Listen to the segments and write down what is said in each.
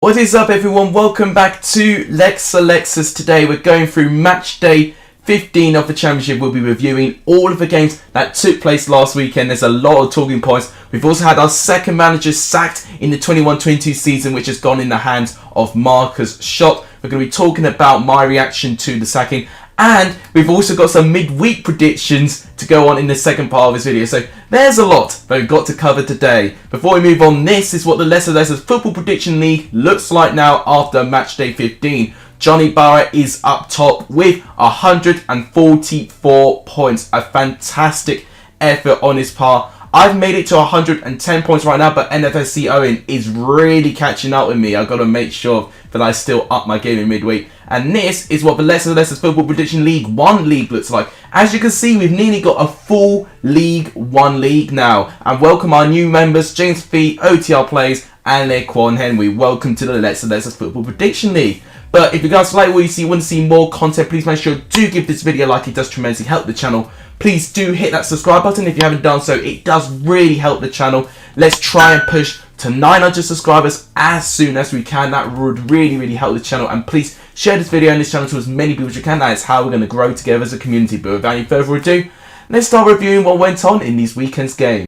What is up everyone, welcome back to Lex Alexis. Today we're going through match day 15 of the Championship. We'll be reviewing all of the games that took place last weekend. There's a lot of talking points. We've also had our second manager sacked in the 21-22 season, which has gone in the hands of Marcus Schopp. We're going to be talking about my reaction to the sacking, and we've also got some midweek predictions to go on in the second part of this video. So there's a lot that we've got to cover today. Before we move on, this is what the Leicester Football Prediction League looks like now after match day 15. Johnny Barrett is up top with 144 points. A fantastic effort on his part. I've made it to 110 points right now, but NFSC Owen is really catching up with me. I've got to make sure that I still up my game in midweek. And this is what the Leicester's Football Prediction League 1 league looks like. As you can see, we've nearly got a full League 1 league now. And welcome our new members, James Fee, OTR Plays, and Laquan Henry. Welcome to the Leicester's Football Prediction League. But if you guys like what you see, want to see more content, please make sure to give this video a like. It does tremendously help the channel. Please do hit that subscribe button if you haven't done so. It does really help the channel. Let's try and push to 900 subscribers as soon as we can. That would really help the channel. And please share this video and this channel to as many people as you can. That is how we're going to grow together as a community. But without any further ado, let's start reviewing what went on in these weekend's game.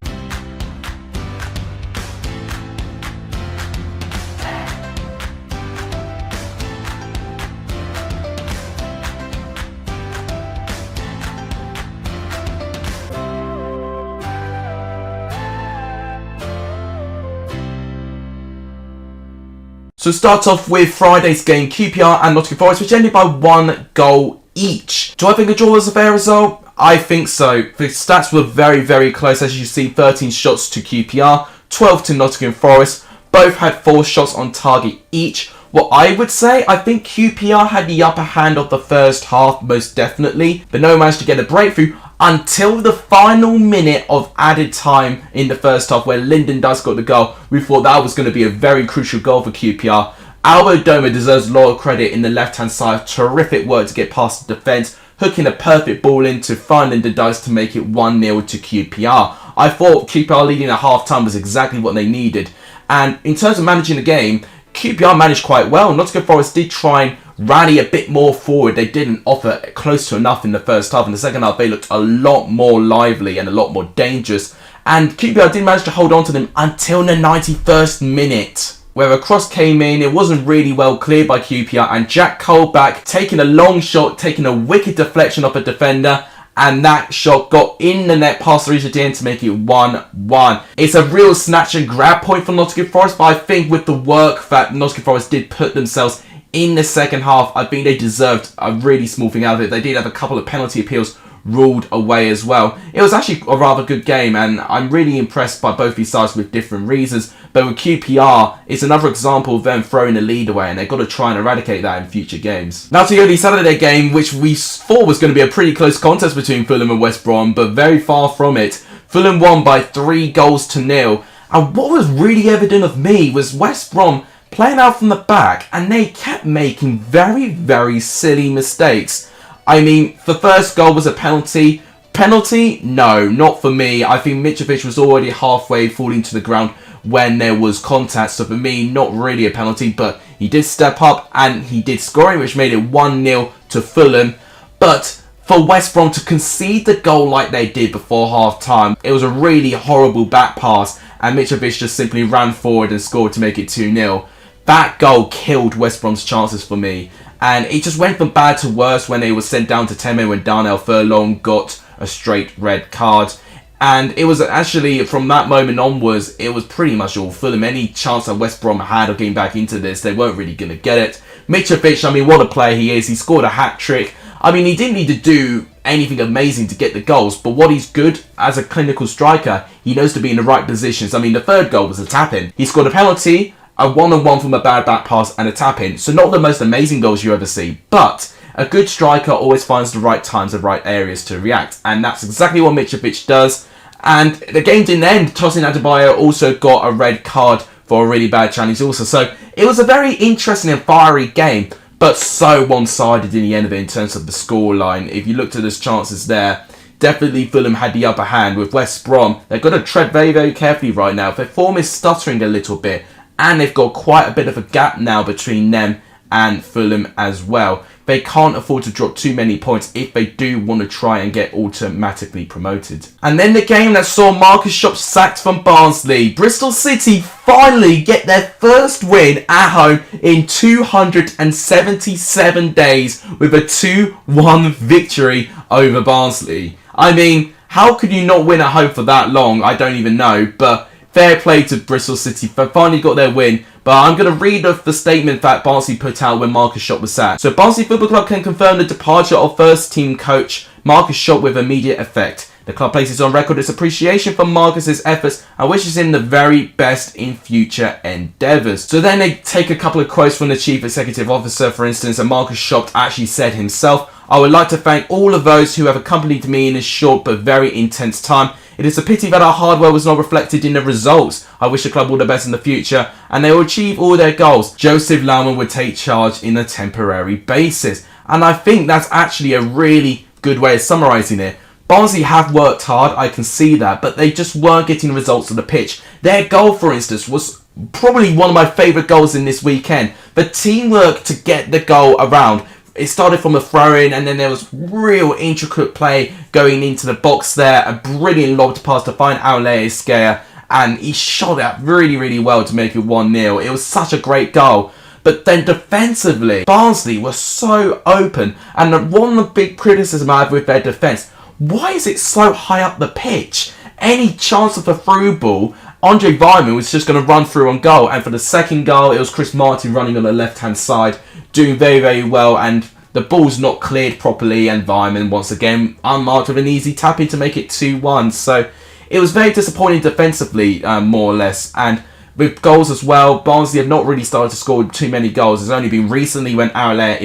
So start off with Friday's game, QPR and Nottingham Forest, which ended by 1 goal each. Do I think a draw was a fair result? I think so. The stats were very close. As you see, 13 shots to QPR, 12 to Nottingham Forest. Both had 4 shots on target each. What I would say, I think QPR had the upper hand of the first half, most definitely. But no one managed to get a breakthrough until the final minute of added time in the first half, where Lyndon Dykes got the goal. We thought that was going to be a very crucial goal for QPR. Albo Doma deserves a lot of credit in the left-hand side. Terrific work to get past the defence, hooking a perfect ball in to find Lyndon Dykes to make it 1-0 to QPR. I thought QPR leading at half-time was exactly what they needed. And in terms of managing the game, QPR managed quite well. Nottingham Forest did try and rally a bit more forward. They didn't offer close to enough in the first half. In the second half, they looked a lot more lively and a lot more dangerous. And QPR did manage to hold on to them until the 91st minute, where a cross came in. It wasn't really well cleared by QPR, and Jack Colback taking a long shot, taking a wicked deflection off a defender, and that shot got in the net past the reach at the end to make it 1-1. It's a real snatch and grab point for Nottingham Forest, but I think with the work that Nottingham Forest did put themselves in the second half, I think they deserved a really small thing out of it. They did have a couple of penalty appeals ruled away as well. It was actually a rather good game, and I'm really impressed by both these sides with different reasons. But with QPR, it's another example of them throwing the lead away, and they've got to try and eradicate that in future games. Now to the early Saturday game, which we thought was going to be a pretty close contest between Fulham and West Brom, but very far from it. Fulham won by 3-0. And what was really evident of me was West Brom playing out from the back, and they kept making very silly mistakes. I mean, the first goal was a penalty. Penalty? No, not for me. I think Mitrovic was already halfway falling to the ground when there was contact. So for me, not really a penalty, but he did step up and he did scoring, which made it 1-0 to Fulham. But for West Brom to concede the goal like they did before half-time, it was a really horrible back pass, and Mitrovic just simply ran forward and scored to make it 2-0. That goal killed West Brom's chances for me. And it just went from bad to worse when they were sent down to 10 men when Darnell Furlong got a straight red card. And it was actually, from that moment onwards, it was pretty much all Fulham. Any chance that West Brom had of getting back into this, they weren't really going to get it. Mitrovic, I mean, what a player he is. He scored a hat-trick. I mean, he didn't need to do anything amazing to get the goals, but what he's good as a clinical striker, he knows to be in the right positions. I mean, the third goal was a tap-in. He scored a penalty, a one-on-one from a bad back pass, and a tap-in. So not the most amazing goals you ever see, but a good striker always finds the right times, the right areas to react, and that's exactly what Mitrovic does. And the game didn't end. Tosin Adebayo also got a red card for a really bad challenge also. So it was a very interesting and fiery game, but so one-sided in the end of it in terms of the scoreline. If you looked at his chances there, definitely Fulham had the upper hand. With West Brom, they've got to tread very carefully right now. Their form is stuttering a little bit, and they've got quite a bit of a gap now between them and Fulham as well. They can't afford to drop too many points if they do want to try and get automatically promoted. And then the game that saw Marcus Schopp sacked from Barnsley. Bristol City finally get their first win at home in 277 days with a 2-1 victory over Barnsley. I mean, how could you not win at home for that long? I don't even know, but fair play to Bristol City. They finally got their win. But I'm going to read off the statement that Barnsley put out when Marcus Schopp was sacked. So Barnsley Football Club can confirm the departure of first team coach Marcus Schopp with immediate effect. The club places on record its appreciation for Marcus's efforts and wishes him the very best in future endeavours. So then they take a couple of quotes from the chief executive officer, for instance, and Marcus Schopp actually said himself, "I would like to thank all of those who have accompanied me in this short but very intense time. It is a pity that our hard work was not reflected in the results. I wish the club all the best in the future and they will achieve all their goals. Joseph Lauman would take charge in a temporary basis." And I think that's actually a really good way of summarising it. Barnsley have worked hard, I can see that, but they just weren't getting results on the pitch. Their goal, for instance, was probably one of my favourite goals in this weekend. The teamwork to get the goal around. It started from a throw-in and then there was real intricate play going into the box there. A brilliant lobbed pass to find Aulé and he shot it really, really well to make it 1-0. It was such a great goal. But then defensively, Barnsley was so open, and one of the big criticism I have with their defence, why is it so high up the pitch? Any chance of a through ball, Andre Weimann was just going to run through on goal. And for the second goal, it was Chris Martin running on the left-hand side, doing very, very well. And the ball's not cleared properly. And Weimann, once again, unmarked with an easy tap-in to make it 2-1. So it was very disappointing defensively, more or less. And with goals as well, Barnsley have not really started to score too many goals. It's only been recently when Aulé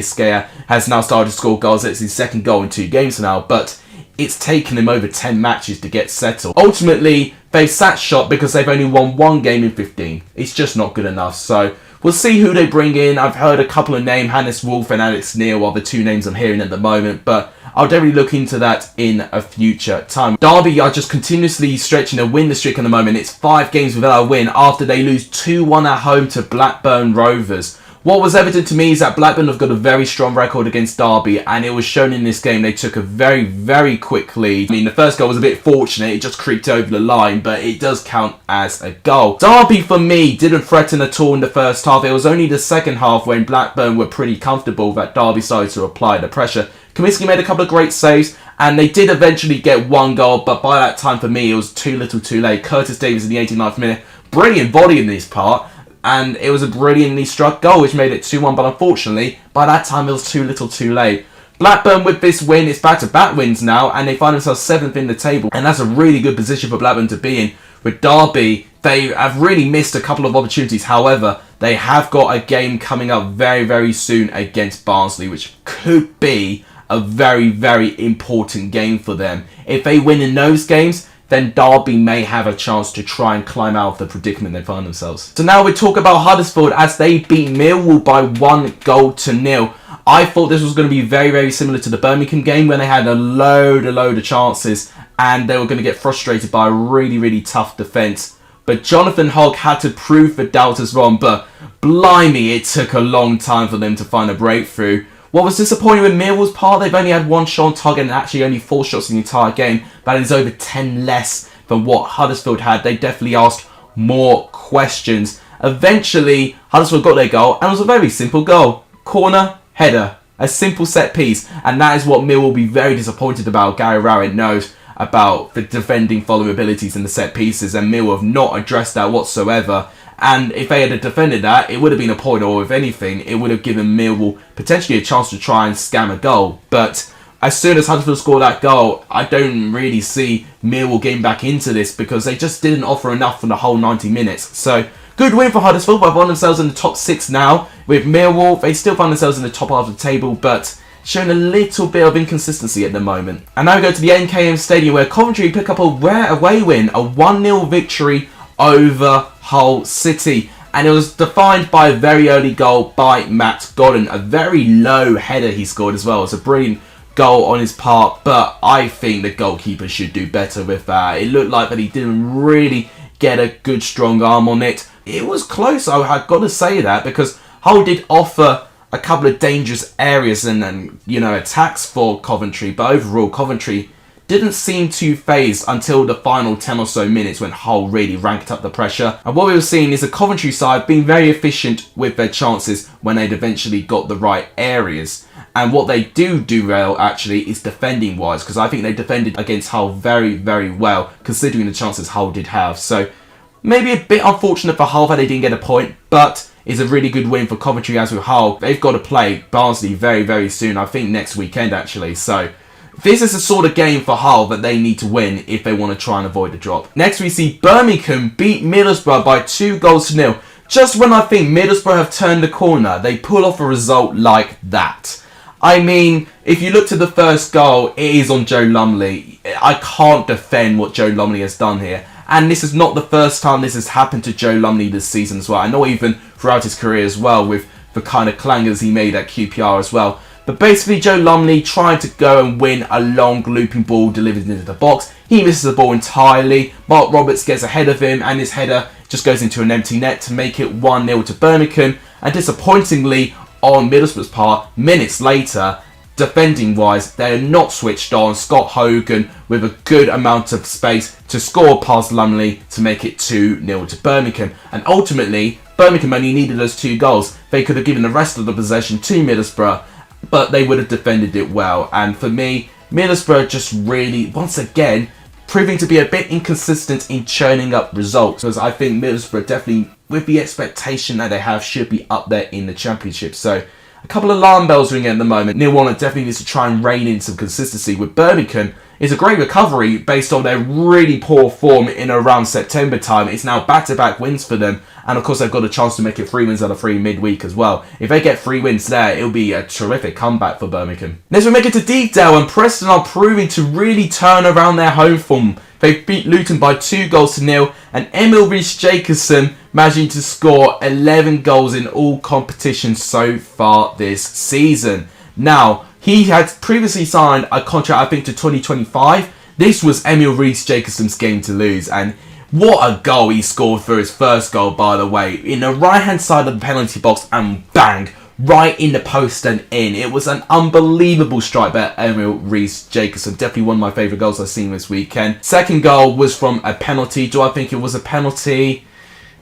has now started to score goals. It's his second goal in 2 games now. But it's taken him over 10 matches to get settled. Ultimately, they've sat Schopp because they've only won 1 game in 15. It's just not good enough. So we'll see who they bring in. I've heard a couple of names, Hannes Wolf and Alex Neil are the 2 names I'm hearing at the moment. But I'll definitely look into that in a future time. Derby are just continuously stretching a win streak at the moment. It's 5 games without a win after they lose 2-1 at home to Blackburn Rovers. What was evident to me is that Blackburn have got a very strong record against Derby, and it was shown in this game. They took a very, very quick lead. I mean, the first goal was a bit fortunate. It just creeped over the line, but it does count as a goal. Derby, for me, didn't threaten at all in the first half. It was only the second half when Blackburn were pretty comfortable that Derby started to apply the pressure. Kaminsky made a couple of great saves, and they did eventually get 1 goal, but by that time, for me, it was too little too late. Curtis Davies in the 89th minute. Brilliant volley in this part. And it was a brilliantly struck goal, which made it 2-1. But unfortunately, by that time, it was too little too late. Blackburn, with this win, it's back-to-back wins now. And they find themselves 7th in the table. And that's a really good position for Blackburn to be in. With Derby, they have really missed a couple of opportunities. However, they have got a game coming up very, very soon against Barnsley, which could be a very, very important game for them. If they win in those games, then Derby may have a chance to try and climb out of the predicament they find themselves. So now we talk about Huddersfield as they beat Millwall by 1-0. I thought this was going to be very, very similar to the Birmingham game when they had a load of chances and they were going to get frustrated by a really, really tough defence. But Jonathan Hogg had to prove the doubters wrong, but blimey, it took a long time for them to find a breakthrough. What was disappointing with Millwall's part, they've only had 1 shot on target and actually only 4 shots in the entire game. That is over 10 less than what Huddersfield had. They definitely asked more questions. Eventually, Huddersfield got their goal, and it was a very simple goal. Corner, header. A simple set piece. And that is what Millwall will be very disappointed about. Gary Rowett knows about the defending vulnerabilities in the set pieces, and Millwall have not addressed that whatsoever. And if they had defended that, it would have been a point, or if anything, it would have given Millwall potentially a chance to try and scam a goal. But as soon as Huddersfield scored that goal, I don't really see Millwall getting back into this because they just didn't offer enough for the whole 90 minutes. So, good win for Huddersfield. They've won themselves in the top 6 now. With Millwall, they still find themselves in the top half of the table, but showing a little bit of inconsistency at the moment. And now we go to the NKM Stadium where Coventry pick up a rare away win, a 1-0 victory over Hull City, and it was defined by a very early goal by Matt Godden. A very low header he scored as well. It's a brilliant goal on his part, but I think the goalkeeper should do better with that. It looked like that he didn't really get a good strong arm on it, it was close. I've got to say that, because Hull did offer a couple of dangerous areas and attacks for Coventry, but overall Coventry didn't seem too phased until the final 10 or so minutes when Hull really ranked up the pressure. And what we were seeing is the Coventry side being very efficient with their chances when they'd eventually got the right areas. And what they do well, actually, is defending wise, because I think they defended against Hull very, very well, considering the chances Hull did have. So maybe a bit unfortunate for Hull that they didn't get a point, but it's a really good win for Coventry. As with Hull, they've got to play Barnsley very, very soon. I think next weekend, actually. So this is the sort of game for Hull that they need to win if they want to try and avoid a drop. Next, we see Birmingham beat Middlesbrough by 2-0. Just when I think Middlesbrough have turned the corner, they pull off a result like that. I mean, if you look to the first goal, it is on Joe Lumley. I can't defend what Joe Lumley has done here. And this is not the first time this has happened to Joe Lumley this season as well. I know even throughout his career as well, with the kind of clangers he made at QPR as well. But basically, Joe Lumley tried to go and win a long looping ball delivered into the box. He misses the ball entirely. Mark Roberts gets ahead of him, and his header just goes into an empty net to make it 1-0 to Birmingham. And disappointingly, on Middlesbrough's part, minutes later, defending-wise, they're not switched on. Scott Hogan with a good amount of space to score past Lumley to make it 2-0 to Birmingham. And ultimately, Birmingham only needed those 2 goals. They could have given the rest of the possession to Middlesbrough, but they would have defended it well. And for me, Middlesbrough just really, once again, proving to be a bit inconsistent in churning up results. Because I think Middlesbrough definitely, with the expectation that they have, should be up there in the Championship. So a couple of alarm bells ringing at the moment. Neil Warnock definitely needs to try and rein in some consistency. With Birmingham, it's a great recovery based on their really poor form in around September time. It's now back-to-back wins for them. And of course, they've got a chance to make it 3 wins out of 3 midweek as well. If they get 3 wins there, it'll be a terrific comeback for Birmingham. Next, we make it to Deepdale, and Preston are proving to really turn around their home form. They beat Luton by 2-0, and Emil Reece-Jacobson managing to score 11 goals in all competitions so far this season. Now, he had previously signed a contract, I think, to 2025. This was Emil Reece-Jacobson's game to lose, and what a goal he scored for his first goal, by the way. In the right-hand side of the penalty box, and bang, right in the post and in. It was an unbelievable strike by Emil Reece-Jacobson. Definitely one of my favourite goals I've seen this weekend. Second goal was from a penalty. Do I think it was a penalty?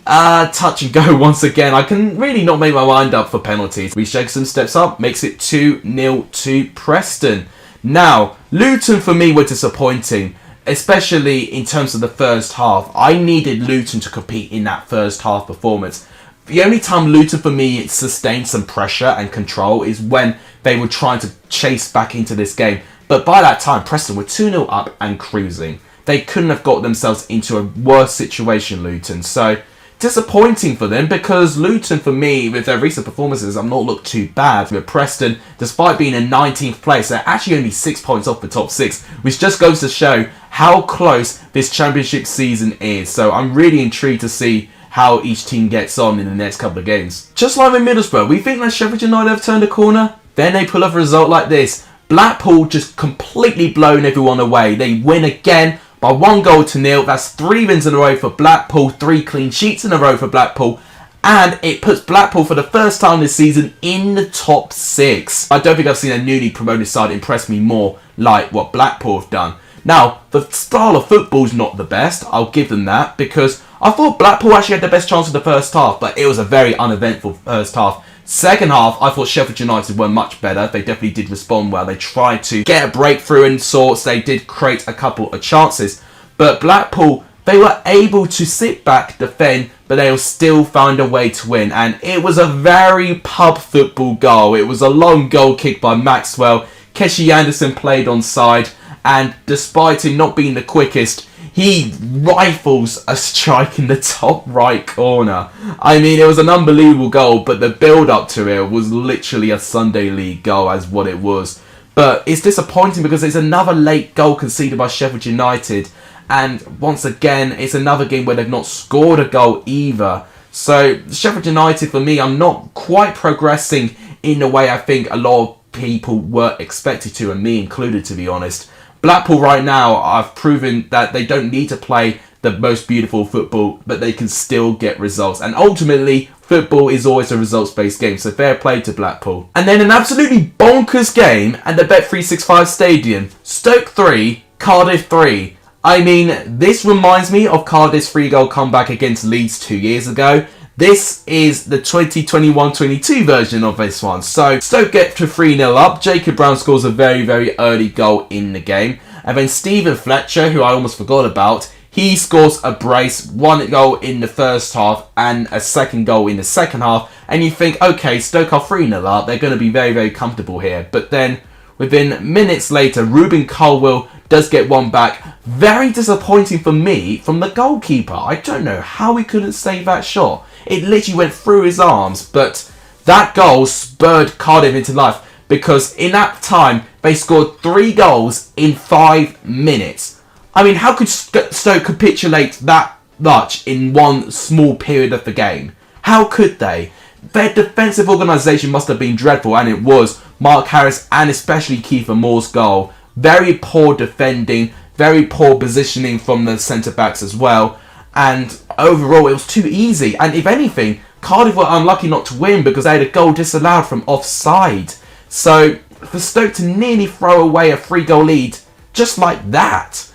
Touch and go once again. I can really not make my mind up for penalties. Reece-Jacobson steps up, makes it 2-0 to Preston. Now, Luton for me were disappointing, especially in terms of the first half. I needed Luton to compete in that first half performance. The only time Luton for me sustained some pressure and control is when they were trying to chase back into this game. But by that time, Preston were 2-0 up and cruising. They couldn't have got themselves into a worse situation, Luton. So disappointing for them, because Luton, for me, with their recent performances, have not looked too bad. With Preston, despite being in 19th place, they're actually only 6 points off the top 6, which just goes to show how close this Championship season is. So I'm really intrigued to see how each team gets on in the next couple of games. Just like with Middlesbrough, we think that Sheffield United have turned a corner. Then they pull off a result like this. Blackpool just completely blown everyone away. They win again by 1-0. That's 3 wins in a row for Blackpool, 3 clean sheets in a row for Blackpool, and it puts Blackpool for the first time this season in the top 6. I don't think I've seen a newly promoted side impress me more like what Blackpool have done. Now, the style of football is not the best, I'll give them that, because I thought Blackpool actually had the best chance of the first half, but it was a very uneventful first half. Second half, I thought Sheffield United were much better. They definitely did respond well. They tried to get a breakthrough in sorts. They did create a couple of chances. But Blackpool, they were able to sit back, defend, but they still found a way to win. And it was a very pub football goal. It was a long goal kick by Maxwell. Keshi Anderson played onside, and despite him not being the quickest, he rifles a strike in the top right corner. I mean, it was an unbelievable goal, but the build-up to it was literally a Sunday League goal as what it was. But it's disappointing because it's another late goal conceded by Sheffield United. And once again, it's another game where they've not scored a goal either. So Sheffield United, for me, are not quite progressing in the way I think a lot of people were expected to, and me included, to be honest. Blackpool right now have proven that they don't need to play the most beautiful football, but they can still get results. And ultimately, football is always a results-based game, so fair play to Blackpool. And then an absolutely bonkers game at the Bet365 Stadium. Stoke 3, Cardiff 3. I mean, this reminds me of Cardiff's 3-goal comeback against Leeds 2 years ago. This is the 2021-22 version of this one. So Stoke get to 3-0 up. Jacob Brown scores a very, very early goal in the game. And then Stephen Fletcher, who I almost forgot about, he scores a brace, 1 goal in the first half and a second goal in the second half. And you think, okay, Stoke are 3-0 up. They're going to be very, very comfortable here. But then within minutes later, Ruben Colwill does get one back. Very disappointing for me from the goalkeeper. I don't know how he couldn't save that shot. It literally went through his arms, but that goal spurred Cardiff into life because in that time, they scored 3 goals in 5 minutes. I mean, how could Stoke capitulate that much in one small period of the game? How could they? Their defensive organisation must have been dreadful, and it was. Mark Harris and especially Kiefer Moore's goal. Very poor defending, very poor positioning from the centre-backs as well. And overall, it was too easy. And if anything, Cardiff were unlucky not to win because they had a goal disallowed from offside. So for Stoke to nearly throw away a 3-goal lead just like that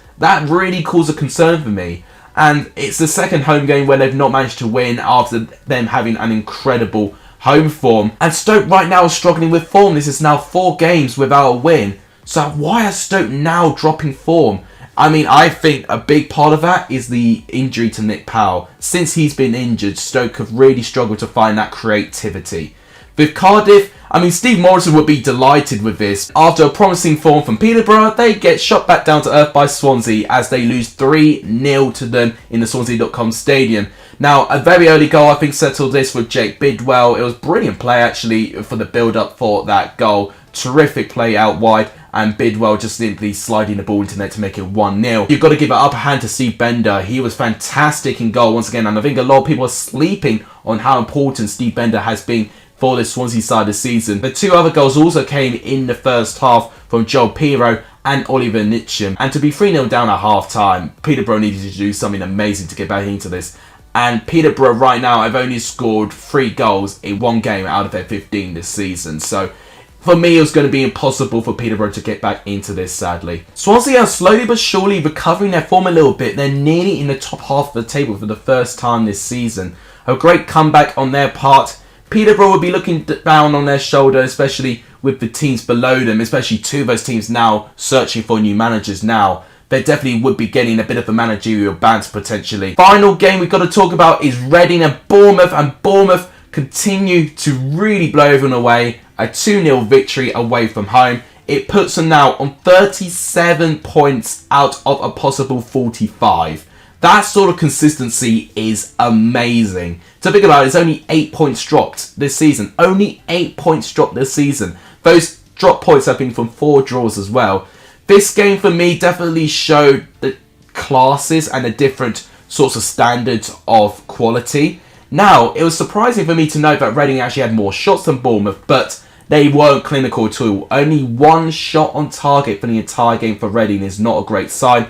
really caused a concern for me. And it's the second home game where they've not managed to win after them having an incredible home form. And Stoke right now is struggling with form. This is now 4 games without a win. So why are Stoke now dropping form? I mean, I think a big part of that is the injury to Nick Powell. Since he's been injured, Stoke have really struggled to find that creativity. With Cardiff, I mean, Steve Morrison would be delighted with this. After a promising form from Peterborough, they get shot back down to earth by Swansea as they lose 3-0 to them in the Swansea.com stadium. Now, a very early goal, I think, settled this with Jake Bidwell. It was brilliant play, actually, for the build-up for that goal. Terrific play out wide, and Bidwell just simply sliding the ball into net to make it 1-0. You've got to give an upper hand to Steve Bender. He was fantastic in goal once again, and I think a lot of people are sleeping on how important Steve Bender has been for the Swansea side this season. The 2 other goals also came in the first half from Joel Pirro and Oliver Nitschem. And to be 3-0 down at half-time, Peterborough needed to do something amazing to get back into this. And Peterborough right now have only scored 3 goals in 1 game out of their 15 this season. So for me, it was going to be impossible for Peterborough to get back into this, sadly. Swansea are slowly but surely recovering their form a little bit. They're nearly in the top half of the table for the first time this season. A great comeback on their part. Peterborough will be looking down on their shoulder, especially with the teams below them, especially 2 of those teams now searching for new managers now. They definitely would be getting a bit of a managerial bounce potentially. Final game we've got to talk about is Reading and Bournemouth continue to really blow everyone away. A 2-0 victory away from home. It puts them now on 37 points out of a possible 45. That sort of consistency is amazing. To think about it, it's only 8 points dropped this season. Only 8 points dropped this season. Those drop points have been from 4 draws as well. This game for me definitely showed the classes and the different sorts of standards of quality. Now, it was surprising for me to know that Reading actually had more shots than Bournemouth, but they weren't clinical at all. Only 1 shot on target for the entire game for Reading is not a great sign.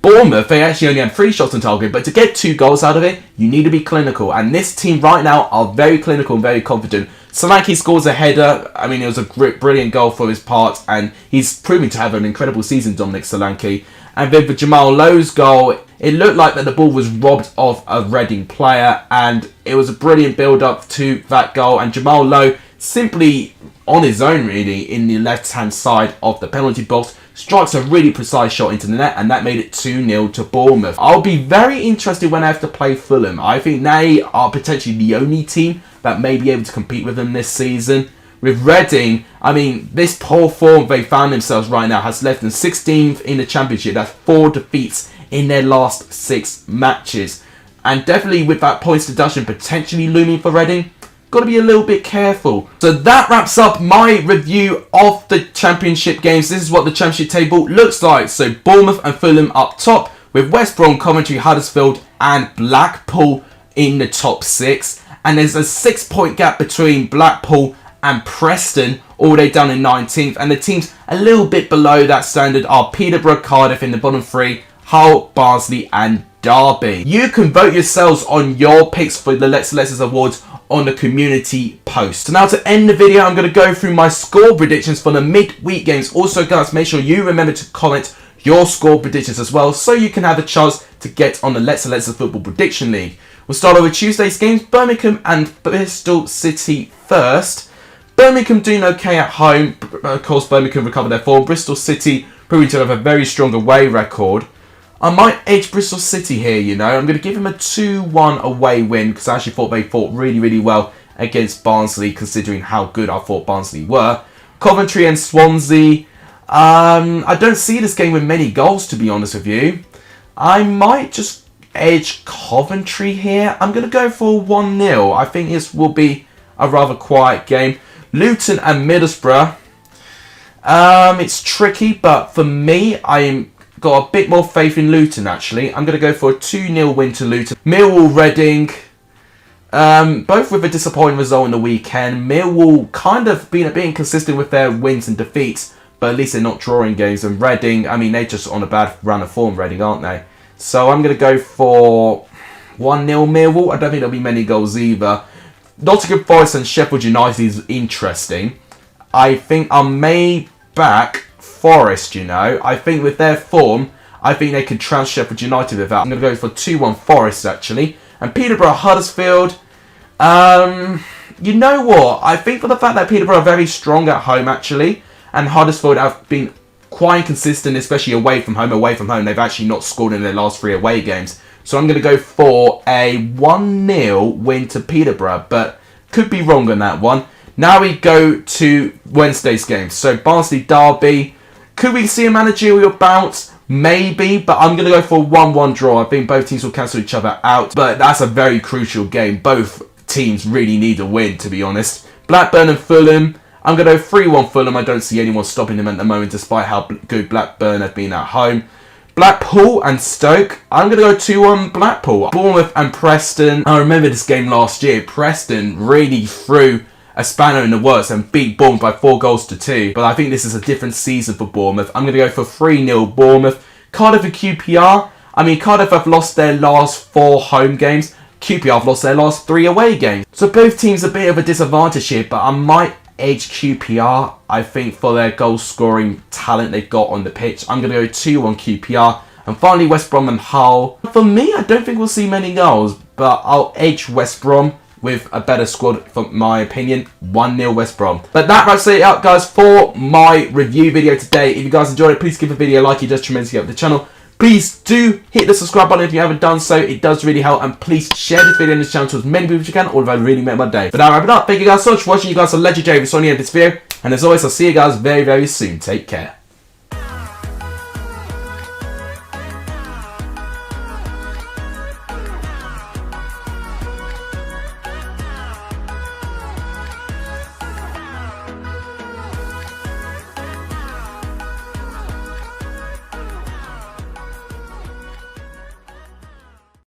Bournemouth, they actually only had 3 shots on target, but to get 2 goals out of it, you need to be clinical. And this team right now are very clinical and very confident. Solanke scores a header. I mean, it was a brilliant goal for his part, and he's proving to have an incredible season, Dominic Solanke. And then for Jamal Lowe's goal, it looked like that the ball was robbed of a Reading player, and it was a brilliant build-up to that goal. And Jamal Lowe, simply on his own really, in the left-hand side of the penalty box, strikes a really precise shot into the net, and that made it 2-0 to Bournemouth. I'll be very interested when I have to play Fulham. I think they are potentially the only team that may be able to compete with them this season. With Reading, I mean, this poor form they found themselves right now has left them 16th in the Championship. That's 4 defeats in their last 6 matches. And definitely with that points deduction potentially looming for Reading, got to be a little bit careful. So that wraps up my review of the Championship games. This is what the Championship table looks like. So Bournemouth and Fulham up top, with West Brom, Coventry, Huddersfield and Blackpool in the top 6. And there's a 6-point gap between Blackpool and Preston, all the way down in 19th. And the teams a little bit below that standard are Peterborough, Cardiff in the bottom 3, Hull, Barnsley and derby. You can vote yourselves on your picks for the Let's Letters Awards on the community post. So now to end the video, I'm going to go through my score predictions for the midweek games. Also, guys, make sure you remember to comment your score predictions as well, so you can have a chance to get on the Let's Letters Football Prediction League. We'll start off with Tuesday's games, Birmingham and Bristol City first. Birmingham doing okay at home. Of course, Birmingham recovered their form. Bristol City proving to have a very strong away record. I might edge Bristol City here, you know. I'm going to give them a 2-1 away win because I actually thought they fought really, really well against Barnsley, considering how good I thought Barnsley were. Coventry and Swansea. I don't see this game with many goals, to be honest with you. I might just edge Coventry here. I'm going to go for 1-0. I think this will be a rather quiet game. Luton and Middlesbrough. It's tricky, but for me, I'm got a bit more faith in Luton, actually. I'm going to go for a 2-0 win to Luton. Millwall, Reading. Both with a disappointing result in the weekend. Millwall kind of been a bit inconsistent with their wins and defeats, but at least they're not drawing games. And Reading, I mean, they're just on a bad run of form, Reading, aren't they? So I'm going to go for 1-0 Millwall. I don't think there'll be many goals either. Nottingham Forest and Sheffield United is interesting. I think I may back Forest, you know. I think with their form, I think they could trounce Sheffield United with that. I'm going to go for 2-1 Forest, actually. And Peterborough, Huddersfield. You know what? I think for the fact that Peterborough are very strong at home, actually, and Huddersfield have been quite inconsistent, especially away from home. Away from home, they've actually not scored in their last 3 away games. So I'm going to go for a 1-0 win to Peterborough, but could be wrong on that one. Now we go to Wednesday's games. So Barnsley derby. Could we see a managerial bounce? Maybe, but I'm going to go for a 1-1 draw. I think both teams will cancel each other out, but that's a very crucial game. Both teams really need a win, to be honest. Blackburn and Fulham. I'm going to go 3-1 Fulham. I don't see anyone stopping them at the moment, despite how good Blackburn have been at home. Blackpool and Stoke. I'm going to go 2-1 Blackpool. Bournemouth and Preston. I remember this game last year. Preston really threw a spanner in the works and beat Bournemouth by 4-2. But I think this is a different season for Bournemouth. I'm going to go for 3-0 Bournemouth. Cardiff and QPR. I mean, Cardiff have lost their last 4 home games. QPR have lost their last 3 away games. So both teams are a bit of a disadvantage here, but I might edge QPR, I think, for their goal scoring talent they've got on the pitch. I'm going to go 2-1 QPR. And finally, West Brom and Hull. For me, I don't think we'll see many goals, but I'll edge West Brom with a better squad, for my opinion. 1-0 West Brom. But that wraps it up, guys, for my review video today. If you guys enjoyed it, please give the video a like. It does tremendously help the channel. Please do hit the subscribe button if you haven't done so. It does really help. And please share this video on this channel to as many people as you can. All of that really make my day. But now wrap it up. Thank you guys so much for watching. You guys are legendary for this video. And as always, I'll see you guys very, very soon. Take care.